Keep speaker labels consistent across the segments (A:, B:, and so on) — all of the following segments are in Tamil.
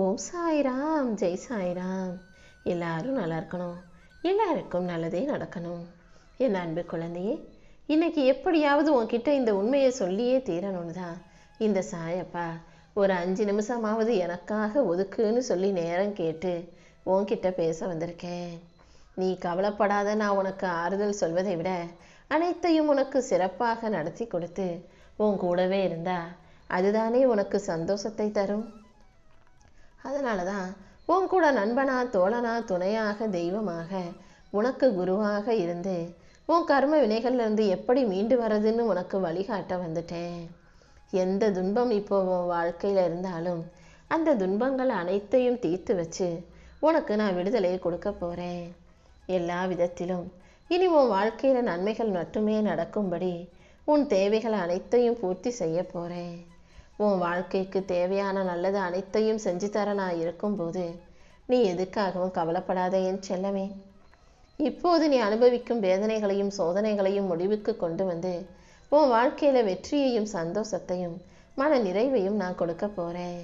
A: ஓம் சாய்ராம், ஜெய் சாய்ராம். எல்லாரும் நல்லா இருக்கணும், எல்லாருக்கும் நல்லதே நடக்கணும். என் அன்பு குழந்தையே, இன்னைக்கு எப்படியாவது உன்கிட்ட இந்த உண்மையை சொல்லியே தீரணும்னு தான் இந்த சாயப்பா ஒரு 5 நிமிஷமாவது எனக்காக ஒதுக்குன்னு சொல்லி நேரம் கேட்டு உன்கிட்ட பேச வந்திருக்கேன். நீ கவலைப்படாத, நான் உனக்கு ஆறுதல் சொல்வதை விட அனைத்தையும் உனக்கு சிறப்பாக நடத்தி கொடுத்து உன் கூடவே இருந்தா அதுதானே உனக்கு சந்தோஷத்தை தரும். அதனால தான் உன் கூட நண்பனா, தோழனா, துணையாக, தெய்வமாக, உனக்கு குருவாக இருந்து உன் கர்ம வினைகள்லேருந்து எப்படி மீண்டு வர்றதுன்னு உனக்கு வழிகாட்ட வந்துட்டேன். எந்த துன்பம் இப்போ உன் வாழ்க்கையில் இருந்தாலும் அந்த துன்பங்கள் அனைத்தையும் தீர்த்து வச்சு உனக்கு நான் விடுதலையை கொடுக்க போகிறேன். எல்லா விதத்திலும் இனி உன் வாழ்க்கையில் நன்மைகள் மட்டுமே நடக்கும்படி உன் தேவைகள் அனைத்தையும் பூர்த்தி செய்ய போகிறேன். உன் வாழ்க்கைக்கு தேவையான நல்லது அனைத்தையும் செஞ்சு தர நான் இருக்கும்போது நீ எதுக்காகவும் கவலைப்படாத என் செல்லமே. இப்போது நீ அனுபவிக்கும் வேதனைகளையும் சோதனைகளையும் முடிவுக்கு கொண்டு வந்து உன் வாழ்க்கையில் வெற்றியையும் சந்தோஷத்தையும் மன நிறைவையும் நான் கொடுக்க போகிறேன்.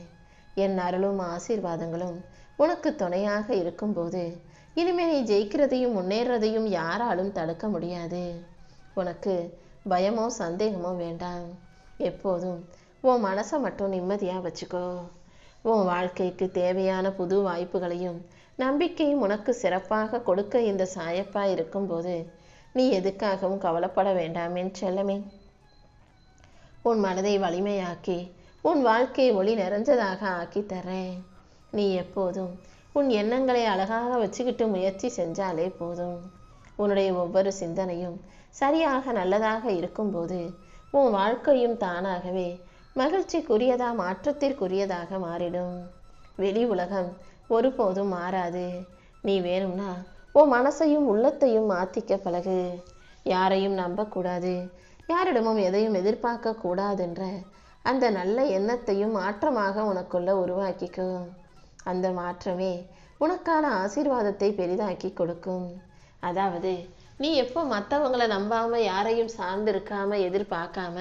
A: என் அருளும் ஆசீர்வாதங்களும் உனக்கு துணையாக இருக்கும்போது இனிமேல் நீ ஜெயிக்கிறதையும் முன்னேறதையும் யாராலும் தடுக்க முடியாது. உனக்கு பயமோ சந்தேகமோ வேண்டாம். எப்போதும் உன் மனசை மட்டும் நிம்மதியாக வச்சுக்கோ. உன் வாழ்க்கைக்கு தேவையான புது வாய்ப்புகளையும் நம்பிக்கையும் உனக்கு சிறப்பாக கொடுக்க இந்த சாயப்பா இருக்கும்போது நீ எதுக்காகவும் கவலைப்பட வேண்டாம் என் செல்லமே. உன் மனதை வலிமையாக்கி உன் வாழ்க்கையை ஒளி நிறைஞ்சதாக ஆக்கி தர்றேன். நீ எப்போதும் உன் எண்ணங்களை அழகாக வச்சுக்கிட்டு முயற்சி செஞ்சாலே போதும். உன்னுடைய ஒவ்வொரு சிந்தனையும் சரியாக நல்லதாக இருக்கும்போது உன் வாழ்க்கையும் தானாகவே மகிழ்ச்சிக்குரியதா, மாற்றத்திற்குரியதாக மாறிடும். வெளி உலகம் ஒருபோதும் மாறாது. நீ வேணும்னா உன் மனசையும் உள்ளத்தையும் மாற்றிக்க பழகு. யாரையும் நம்பக்கூடாது, யாரிடமும் எதையும் எதிர்பார்க்க கூடாதுன்ற அந்த நல்ல எண்ணத்தையும் மாற்றமாக உனக்குள்ள உருவாக்கிக்கோ. அந்த மாற்றமே உனக்கான ஆசீர்வாதத்தை பெரிதாக்கி கொடுக்கும். அதாவது நீ எப்போ மற்றவங்களை நம்பாமல் யாரையும் சார்ந்திருக்காம எதிர்பார்க்காம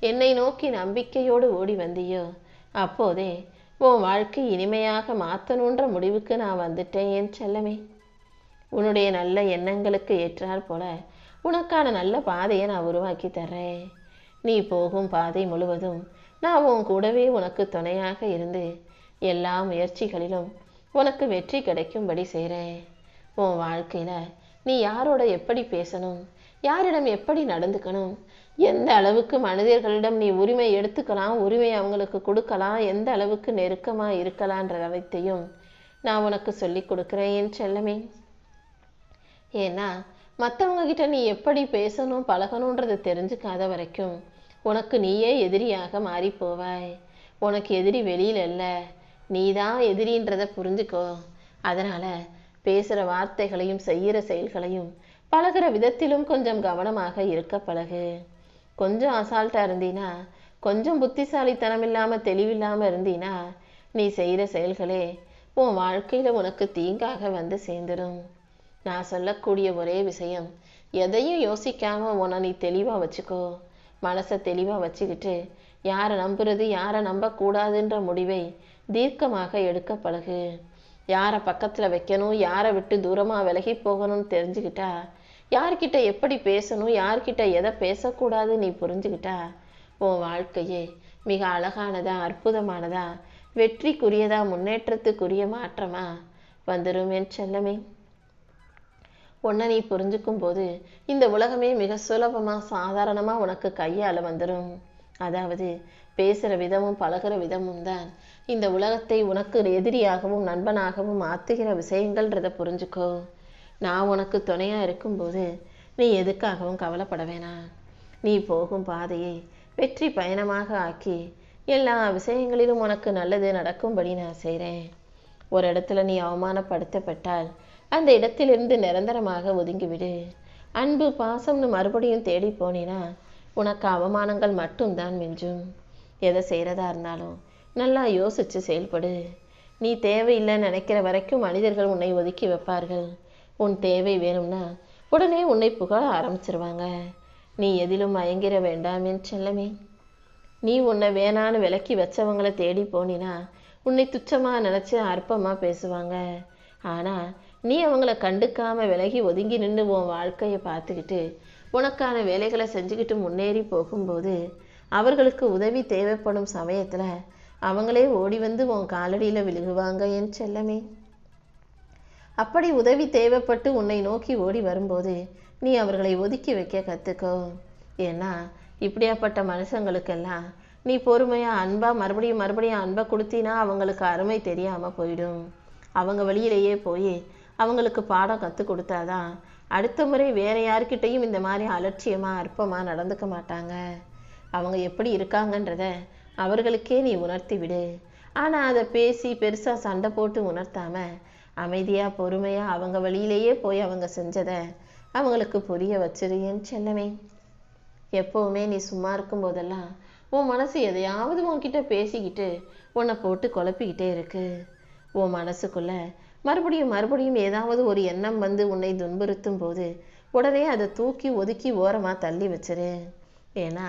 A: என்னை நோக்கி நம்பிக்கையோடு ஓடி வந்தியோ அப்போதே உன் வாழ்க்கை இனிமையாக மாற்றணுன்ற முடிவுக்கு நான் வந்துட்டேன் என் செல்லமே. உன்னுடைய நல்ல எண்ணங்களுக்கு ஏற்றாற் போல உனக்கான நல்ல பாதையை நான் உருவாக்கி தர்றேன். நீ போகும் பாதை முழுவதும் நான் உன் கூடவே உனக்கு துணையாக இருந்து எல்லா முயற்சிகளிலும் உனக்கு வெற்றி கிடைக்கும்படி செய்கிறேன். உன் வாழ்க்கையில் நீ யாரோட எப்படி பேசணும், யாரிடம் எப்படி நடந்துக்கணும், எந்த அளவுக்கு மனிதர்களிடம் நீ உரிமை எடுத்துக்கலாம், உரிமை அவங்களுக்கு கொடுக்கலாம், எந்த அளவுக்கு நெருக்கமாக இருக்கலான்ற அனைத்தையும் நான் உனக்கு சொல்லி கொடுக்குறேன் என் செல்லமே. ஏன்னா மற்றவங்க கிட்ட நீ எப்படி பேசணும் பழகணுன்றதை தெரிஞ்சுக்காத வரைக்கும் உனக்கு நீயே எதிரியாக மாறி போவாய். உனக்கு எதிரி வெளியில் இல்லை, நீ தான் எதிரின்றதை புரிஞ்சுக்கோ. அதனால் பேசுகிற வார்த்தைகளையும் செய்கிற செயல்களையும் பழகிற விதத்திலும் கொஞ்சம் கவனமாக இருக்க பழகு. கொஞ்சம் அசால்ட்டாக இருந்தீனா, கொஞ்சம் புத்திசாலித்தனம் இல்லாமல் தெளிவில்லாமல் இருந்தீனா நீ செய்கிற செயல்களே உன் வாழ்க்கையில் உனக்கு தீங்காக வந்து சேர்ந்துடும். நான் சொல்லக்கூடிய ஒரே விஷயம், எதையும் யோசிக்காமல் உன்னை நீ தெளிவாக வச்சுக்கோ. மனசை தெளிவாக வச்சுக்கிட்டு யாரை நம்புறது யாரை நம்பக்கூடாதுன்ற முடிவை தீர்க்கமாக எடுக்க பழகு. யாரை பக்கத்தில் வைக்கணும், யாரை விட்டு தூரமாக விலகி போகணும்னு தெரிஞ்சுக்கிட்டா, யார்கிட்ட எப்படி பேசணும், யார்கிட்ட எதை பேசக்கூடாது நீ புரிஞ்சுக்கிட்டா உன் வாழ்க்கையே மிக அழகானதா, அற்புதமானதா, வெற்றிக்குரியதா, முன்னேற்றத்துக்குரிய மாற்றமா வந்துடும் என் செல்லமே. உன்னை நீ புரிஞ்சுக்கும் போது இந்த உலகமே மிக சுலபமாக சாதாரணமாக உனக்கு கையால் வந்துடும். அதாவது பேசுகிற விதமும் பழகிற விதமும் தான் இந்த உலகத்தை உனக்கு எதிரியாகவும் நண்பனாகவும் மாற்றுகிற விஷயங்கள்ன்றதை புரிஞ்சுக்கோ. நான் உனக்கு துணையாக இருக்கும்போது நீ எதுக்காகவும் கவலைப்பட வேணாம். நீ போகும் பாதையை வெற்றி பயணமாக ஆக்கி எல்லா விஷயங்களிலும் உனக்கு நல்லது நடக்கும்படி நான் செய்கிறேன். ஒரு இடத்துல நீ அவமானப்படுத்தப்பட்டால் அந்த இடத்திலிருந்து நிரந்தரமாக ஒதுங்கிவிடு. அன்பு பாசம்னு மறுபடியும் தேடி போனினா உனக்கு அவமானங்கள் மட்டும்தான் மிஞ்சும். எதை செய்கிறதா இருந்தாலும் நல்லா யோசித்து செயல்படு. நீ தேவையில்லைன்னு நினைக்கிற வரைக்கும் மனிதர்கள் உன்னை ஒதுக்கி வைப்பார்கள். உன் தேவை வேணும்னா உடனே உன்னை புகழ ஆரம்பிச்சிருவாங்க. நீ எதிலும் மயங்கிட வேண்டாம் என் செல்லமே. நீ உன்னை வேணான்னு விலக்கி வச்சவங்களை தேடி போனினா உன்னை துச்சமாக நினச்சி அற்பமாக பேசுவாங்க. ஆனால் நீ அவங்கள கண்டுக்காமல் விலகி ஒதுங்கி நின்று உன் வாழ்க்கையை பார்த்துக்கிட்டு உனக்கான வேலைகளை செஞ்சுக்கிட்டு முன்னேறி போகும்போது அவர்களுக்கு உதவி தேவைப்படும் சமயத்தில் அவங்களே ஓடி வந்து உன் காலடியில் விழுகுவாங்க என் செல்லமே. அப்படி உதவி தேவைப்பட்டு உன்னை நோக்கி ஓடி வரும்போது நீ அவர்களை ஒதுக்கி வைக்க கற்றுக்கோ. ஏன்னா இப்படியாப்பட்ட மனுஷங்களுக்கெல்லாம் நீ பொறுமையாக அன்பாக மறுபடியும் அன்பை கொடுத்தினா அவங்களுக்கு அருமை தெரியாமல் போயிடும். அவங்க வழியிலேயே போய் அவங்களுக்கு பாடம் கற்றுக் கொடுத்தாதான் அடுத்த முறை வேறு யார்கிட்டையும் இந்த மாதிரி அலட்சியமாக அற்பமாக நடந்துக்க மாட்டாங்க. அவங்க எப்படி இருக்காங்கன்றத அவர்களுக்கே நீ உணர்த்தி விடு. ஆனால் அதை பேசி பெருசாக சண்டை போட்டு உணர்த்தாமல் அமைதியாக பொறுமையாக அவங்க வழியிலேயே போய் அவங்க செஞ்சதை அவங்களுக்கு புரிய வச்சிரு என் செல்லமே. எப்போவுமே நீ சும்மா இருக்கும்போதெல்லாம் உன் மனசு எதையாவது உன்கிட்ட பேசிக்கிட்டு உன்னை போட்டு குழப்பிக்கிட்டே இருக்கு. உன் மனசுக்குள்ள மறுபடியும் ஏதாவது ஒரு எண்ணம் வந்து உன்னை துன்புறுத்தும் போது உடனே அதை தூக்கி ஒதுக்கி ஓரமாக தள்ளி வச்சிரு. ஏன்னா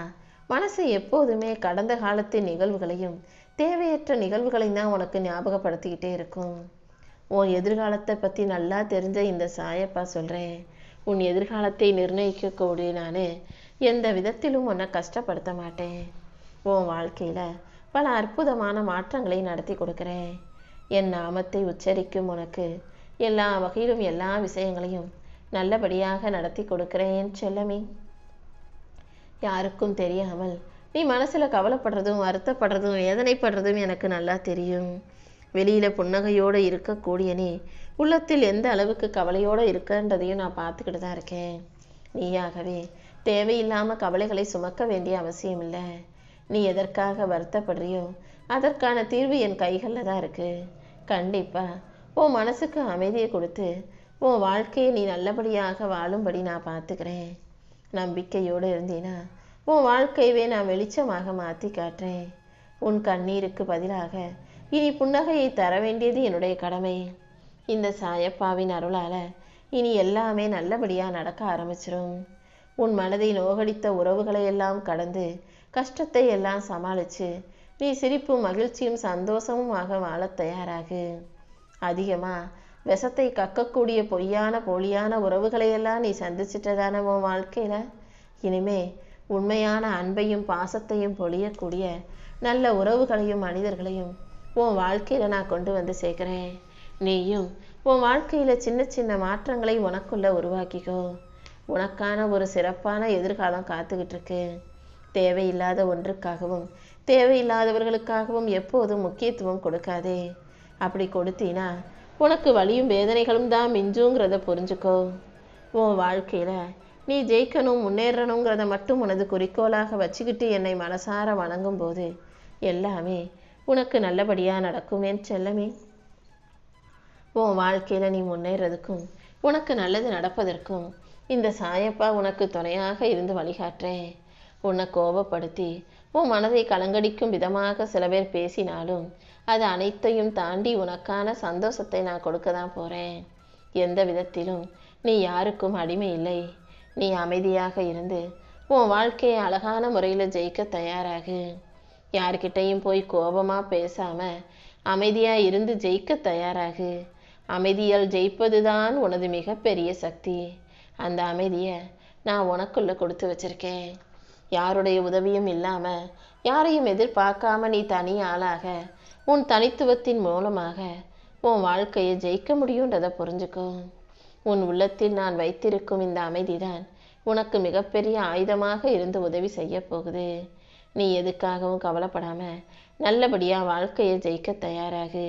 A: மனசு எப்போதுமே கடந்த காலத்து நிகழ்வுகளையும் தேவையற்ற நிகழ்வுகளையும் தான் உனக்கு ஞாபகப்படுத்திக்கிட்டே இருக்கும். உன் எதிர்காலத்தை பற்றி நல்லா தெரிஞ்ச இந்த சாயப்பா சொல்கிறேன், உன் எதிர்காலத்தை நிர்ணயிக்கக்கூடிய நான் எந்த விதத்திலும் உன்னை கஷ்டப்படுத்த மாட்டேன். உன் வாழ்க்கையில் பல அற்புதமான மாற்றங்களை நடத்தி கொடுக்குறேன். என் நாமத்தை உச்சரிக்கும் உனக்கு எல்லா வகையிலும் எல்லா விஷயங்களையும் நல்லபடியாக நடத்தி கொடுக்குறேன் என் செல்லமே. யாருக்கும் தெரியாமல் நீ மனசில் கவலைப்படுறதும் வருத்தப்படுறதும் வேதனைப்படுறதும் எனக்கு நல்லா தெரியும். வெளியில் புன்னகையோடு இருக்கக்கூடிய நீ உள்ளத்தில் எந்த அளவுக்கு கவலையோடு இருக்கன்றதையும் நான் பார்த்துக்கிட்டு தான் இருக்கேன். நீயாகவே தேவையில்லாமல் கவலைகளை சுமக்க வேண்டிய அவசியம் இல்லை. நீ எதற்காக வருத்தப்படுறியோ அதற்கான தீர்வு என் கைகளில் தான் இருக்குது. கண்டிப்பாக உன் மனசுக்கு அமைதியை கொடுத்து உன் வாழ்க்கையை நீ நல்லபடியாக வாழும்படி நான் பார்த்துக்கிறேன். நம்பிக்கையோடு இருந்தீன்னா உன் வாழ்க்கையவே நான் வெளிச்சமாக மாற்றி காட்டுறேன். உன் கண்ணீருக்கு பதிலாக இனி புன்னகையை தர வேண்டியது என்னுடைய கடமை. இந்த சாயப்பாவின் அருளால் இனி எல்லாமே நல்லபடியாக நடக்க ஆரம்பிச்சிடும். உன் மனதை நோகடித்த உறவுகளை எல்லாம் கடந்து கஷ்டத்தை எல்லாம் சமாளித்து நீ சிரிப்பும் மகிழ்ச்சியும் சந்தோஷமுமாக வாழ தயாராகு. அதிகமாக விஷத்தை கக்கக்கூடிய பொய்யான போலியான உறவுகளையெல்லாம் நீ சந்திச்சிட்டதான உன் வாழ்க்கையில் இனிமே உண்மையான அன்பையும் பாசத்தையும் பொழியக்கூடிய நல்ல உறவுகளையும் மனிதர்களையும் உன் வாழ்க்கையில் நான் கொண்டு வந்து சேர்க்குறேன். நீயும் உன் வாழ்க்கையில் சின்ன சின்ன மாற்றங்களை உனக்குள்ளே உருவாக்கிக்கோ. உனக்கான ஒரு சிறப்பான எதிர்காலம் காத்துக்கிட்டு இருக்கு. தேவையில்லாத ஒன்றுக்காகவும் தேவையில்லாதவர்களுக்காகவும் எப்போதும் முக்கியத்துவம் கொடுக்காதே. அப்படி கொடுத்தீனா உனக்கு வலியும் வேதனைகளும் தான் மிஞ்சுங்கிறத புரிஞ்சுக்கோ. உன் வாழ்க்கையில் நீ ஜெயிக்கணும் முன்னேறணுங்கிறத மட்டும் உனது குறிக்கோளாக வச்சுக்கிட்டு என்னை மனசார வணங்கும் போது எல்லாமே உனக்கு நல்லபடியாக நடக்கும் என் செல்லமே. உன் வாழ்க்கையில் நீ முன்னேறதுக்கும் உனக்கு நல்லது நடப்பதற்கும் இந்த சாயப்பா உனக்கு துணையாக இருந்து வழிகாட்டுறேன். உன்னை கோபப்படுத்தி உன் மனதை கலங்கடிக்கும் விதமாக சில பேர் பேசினாலும் அது அனைத்தையும் தாண்டி உனக்கான சந்தோஷத்தை நான் கொடுக்க தான் போகிறேன். எந்த விதத்திலும் நீ யாருக்கும் அடிமை இல்லை. நீ அமைதியாக இருந்து உன் வாழ்க்கையை அழகான முறையில் ஜெயிக்க தயாராகு. யார்கிட்டையும் போய் கோபமாக பேசாமல் அமைதியாக இருந்து ஜெயிக்க தயாராகு. அமைதியால் ஜெயிப்பது தான் உனது மிகப்பெரிய சக்தி. அந்த அமைதியை நான் உனக்குள்ளே கொடுத்து வச்சிருக்கேன். யாருடைய உதவியும் இல்லாமல் யாரையும் எதிர்பார்க்காம நீ தனி ஆளாக உன் தனித்துவத்தின் மூலமாக உன் வாழ்க்கையை ஜெயிக்க முடியுன்றதை புரிஞ்சுக்கோ. உன் உள்ளத்தில் நான் வைத்திருக்கும் இந்த அமைதிதான் உனக்கு மிகப்பெரிய ஆயுதமாக இருந்து உதவி செய்ய போகுது. நீ எதுக்காகவும் கவலைப்படாமல் நல்லபடியாக வாழ்க்கையை ஜெயிக்க தயாராகு.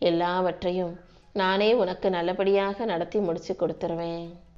A: எல்லாவற்றையும் நானே உனக்கு நல்லபடியாக நடத்தி முடிச்சு கொடுத்துருவேன்.